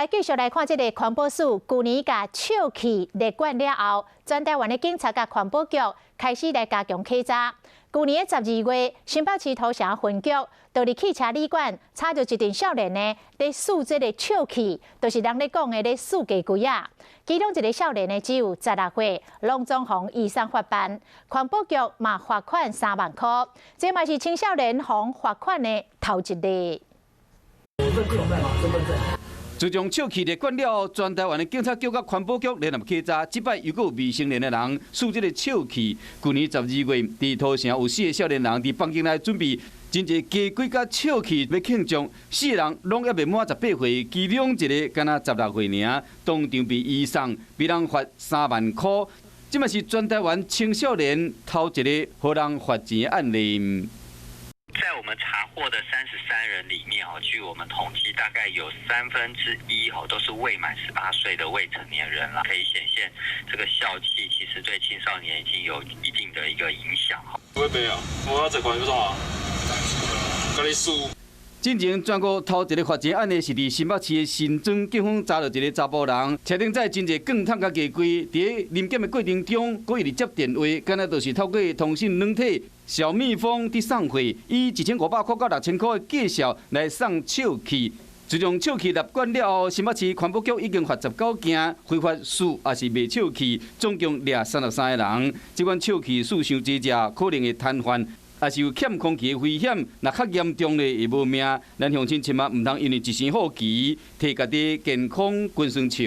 来继续来看这个环保署，去年甲笑气列管了后，全台湾的警察甲环保局开始来加强稽查。去年的12月，新北市土城分局就伫汽车旅馆查到一阵少年呢，咧数这个笑气，就是人咧讲的咧数鸡龟啊。其中一个少年呢只有16岁，拢总红以上罚办，环保局嘛罚款3万块，这嘛是青少年红罚款的头一例。 自从笑气列管了，全台湾的警察局甲环保局联合稽查，即摆又有未成年的人数这个笑气。去年12月，伫土城有4个少年人伫房间内准备真侪鸡龟甲笑气要庆祝，4个人拢还未满18岁，其中一个敢若16岁尔，当场被移送，被人罚3万块。这嘛是全台湾青少年头一个互人罚钱的案例。 在我们查获的33人里面据我们统计，大概有1/3都是未满18岁的未成年人了，可以显现这个笑气其实对青少年已经有一定的一个影响我没有，我这款有啥？跟你输。 进前全国头一个罚钱案例是伫新北市的新庄警方查到一个查甫人，车顶载真侪钢桶甲鸡龟，伫临检的过程中，故意接电话，敢若就是透过通讯软体小蜜蜂伫送货，以1500块到6000块的价数来送笑气。自从笑气立管了后，新北市环保局已经罚19件，非法输也是卖笑气，总共掠33个人。这款笑气输伤济只，可能会瘫痪。 也是有欠空气的危险，若较严重的会无命。咱乡亲千万唔通因为一时好奇，替家己健康滚酸笑。